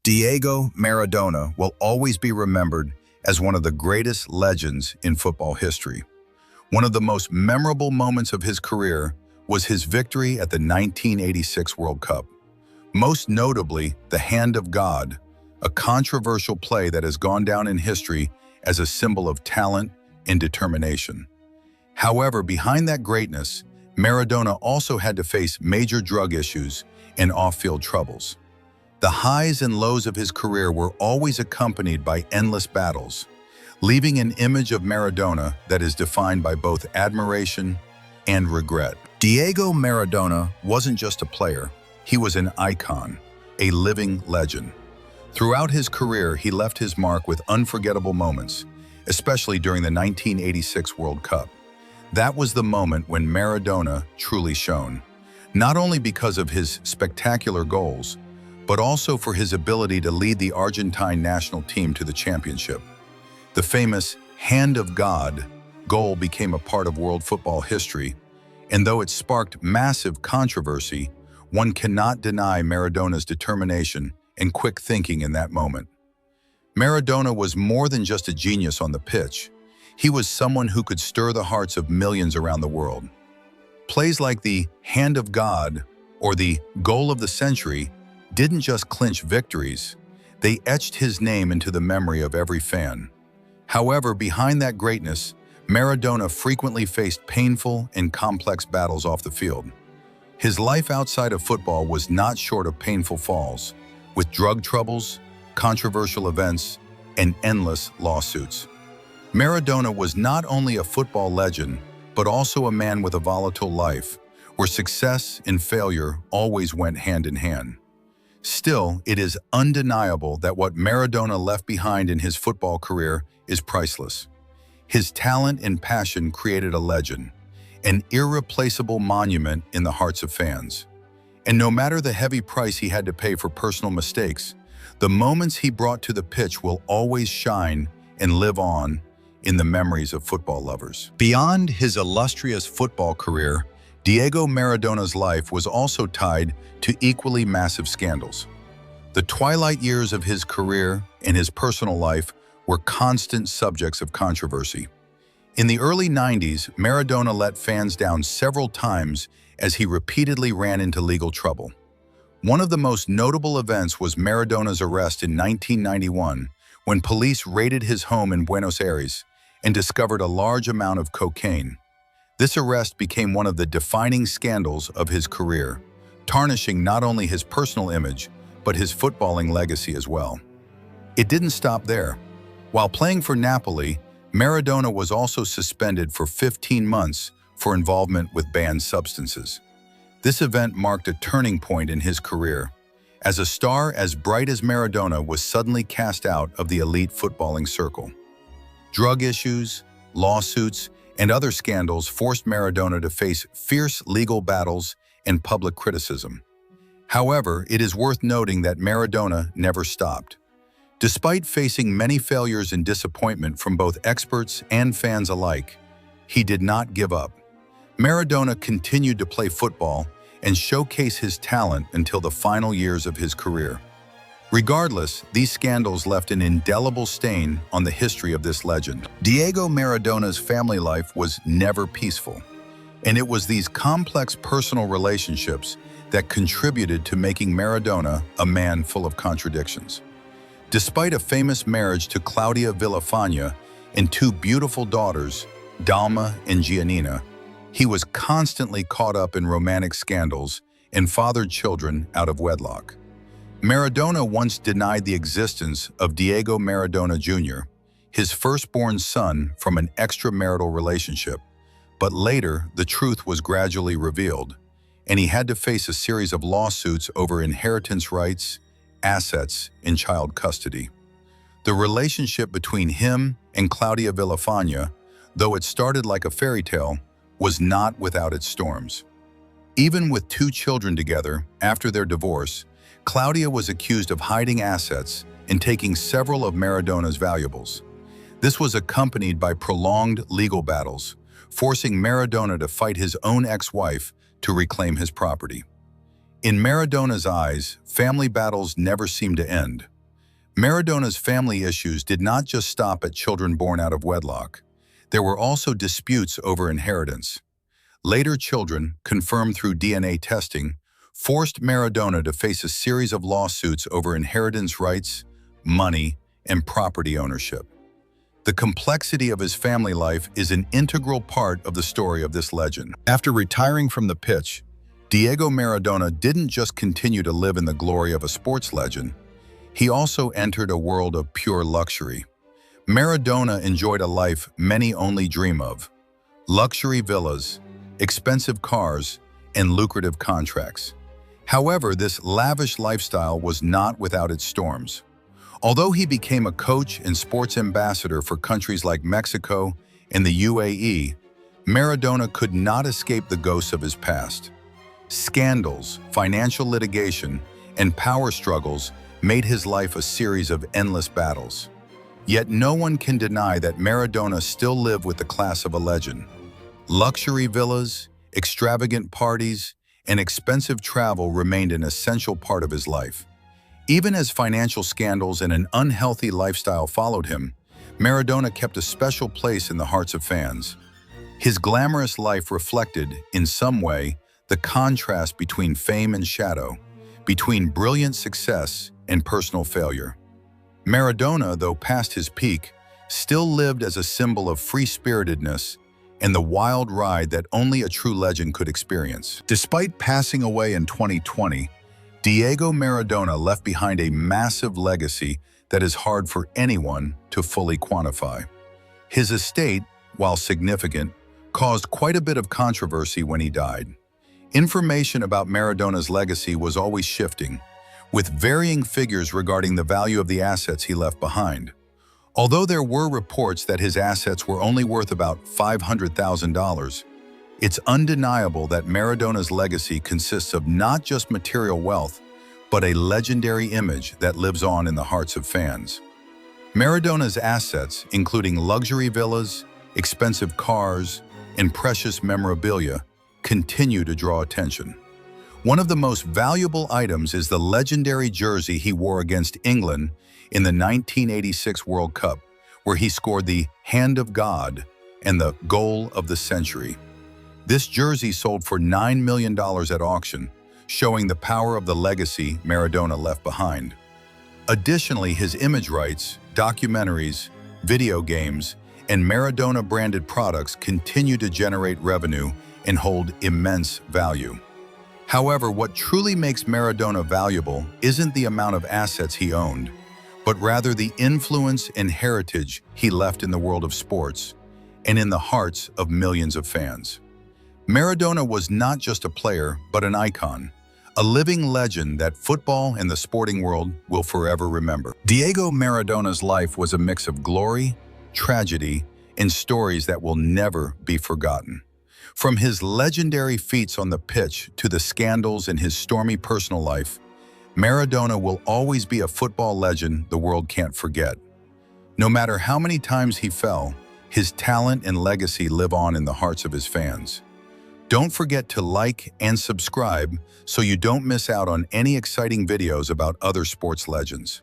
Diego Maradona will always be remembered as one of the greatest legends in football history. One of the most memorable moments of his career was his victory at the 1986 World Cup. Most notably, the Hand of God, a controversial play that has gone down in history as a symbol of talent and determination. However, behind that greatness, Maradona also had to face major drug issues and off-field troubles. The highs and lows of his career were always accompanied by endless battles, leaving an image of Maradona that is defined by both admiration and regret. Diego Maradona wasn't just a player, he was an icon, a living legend. Throughout his career, he left his mark with unforgettable moments, especially during the 1986 World Cup. That was the moment when Maradona truly shone, not only because of his spectacular goals, but also for his ability to lead the Argentine national team to the championship. The famous Hand of God goal became a part of world football history, and though it sparked massive controversy, one cannot deny Maradona's determination and quick thinking in that moment. Maradona was more than just a genius on the pitch. He was someone who could stir the hearts of millions around the world. Plays like the Hand of God or the Goal of the Century didn't just clinch victories, they etched his name into the memory of every fan. However, behind that greatness, Maradona frequently faced painful and complex battles off the field. His life outside of football was not short of painful falls, with drug troubles, controversial events, and endless lawsuits. Maradona was not only a football legend, but also a man with a volatile life, where success and failure always went hand in hand. Still, it is undeniable that what Maradona left behind in his football career is priceless. His talent and passion created a legend, an irreplaceable monument in the hearts of fans. And no matter the heavy price he had to pay for personal mistakes, the moments he brought to the pitch will always shine and live on in the memories of football lovers. Beyond his illustrious football career, Diego Maradona's life was also tied to equally massive scandals. The twilight years of his career and his personal life were constant subjects of controversy. In the early 90s, Maradona let fans down several times as he repeatedly ran into legal trouble. One of the most notable events was Maradona's arrest in 1991 when police raided his home in Buenos Aires and discovered a large amount of cocaine. This arrest became one of the defining scandals of his career, tarnishing not only his personal image, but his footballing legacy as well. It didn't stop there. While playing for Napoli, Maradona was also suspended for 15 months for involvement with banned substances. This event marked a turning point in his career, as a star as bright as Maradona was suddenly cast out of the elite footballing circle. Drug issues, lawsuits, and other scandals forced Maradona to face fierce legal battles and public criticism. However, it is worth noting that Maradona never stopped. Despite facing many failures and disappointment from both experts and fans alike, he did not give up. Maradona continued to play football and showcase his talent until the final years of his career. Regardless, these scandals left an indelible stain on the history of this legend. Diego Maradona's family life was never peaceful, and it was these complex personal relationships that contributed to making Maradona a man full of contradictions. Despite a famous marriage to Claudia Villafaña and two beautiful daughters, Dalma and Giannina, he was constantly caught up in romantic scandals and fathered children out of wedlock. Maradona once denied the existence of Diego Maradona Jr., his firstborn son from an extramarital relationship, but later the truth was gradually revealed, and he had to face a series of lawsuits over inheritance rights, assets, and child custody. The relationship between him and Claudia Villafaña, though it started like a fairy tale, was not without its storms. Even with two children together, after their divorce, Claudia was accused of hiding assets and taking several of Maradona's valuables. This was accompanied by prolonged legal battles, forcing Maradona to fight his own ex-wife to reclaim his property. In Maradona's eyes, family battles never seemed to end. Maradona's family issues did not just stop at children born out of wedlock. There were also disputes over inheritance. Later children, confirmed through DNA testing, forced Maradona to face a series of lawsuits over inheritance rights, money, and property ownership. The complexity of his family life is an integral part of the story of this legend. After retiring from the pitch, Diego Maradona didn't just continue to live in the glory of a sports legend. He also entered a world of pure luxury. Maradona enjoyed a life many only dream of: luxury villas, expensive cars, and lucrative contracts. However, this lavish lifestyle was not without its storms. Although he became a coach and sports ambassador for countries like Mexico and the UAE, Maradona could not escape the ghosts of his past. Scandals, financial litigation, and power struggles made his life a series of endless battles. Yet no one can deny that Maradona still lived with the class of a legend. Luxury villas, extravagant parties, and expensive travel remained an essential part of his life. Even as financial scandals and an unhealthy lifestyle followed him, Maradona kept a special place in the hearts of fans. His glamorous life reflected, in some way, the contrast between fame and shadow, between brilliant success and personal failure. Maradona, though past his peak, still lived as a symbol of free-spiritedness and the wild ride that only a true legend could experience. Despite passing away in 2020, Diego Maradona left behind a massive legacy that is hard for anyone to fully quantify. His estate, while significant, caused quite a bit of controversy when he died. Information about Maradona's legacy was always shifting, with varying figures regarding the value of the assets he left behind. Although there were reports that his assets were only worth about $500,000, it's undeniable that Maradona's legacy consists of not just material wealth, but a legendary image that lives on in the hearts of fans. Maradona's assets, including luxury villas, expensive cars, and precious memorabilia, continue to draw attention. One of the most valuable items is the legendary jersey he wore against England in the 1986 World Cup, where he scored the Hand of God and the Goal of the Century. This jersey sold for $9 million at auction, showing the power of the legacy Maradona left behind. Additionally, his image rights, documentaries, video games, and Maradona-branded products continue to generate revenue and hold immense value. However, what truly makes Maradona valuable isn't the amount of assets he owned, but rather the influence and heritage he left in the world of sports and in the hearts of millions of fans. Maradona was not just a player, but an icon, a living legend that football and the sporting world will forever remember. Diego Maradona's life was a mix of glory, tragedy, and stories that will never be forgotten. From his legendary feats on the pitch to the scandals in his stormy personal life, Maradona will always be a football legend the world can't forget. No matter how many times he fell, his talent and legacy live on in the hearts of his fans. Don't forget to like and subscribe so you don't miss out on any exciting videos about other sports legends.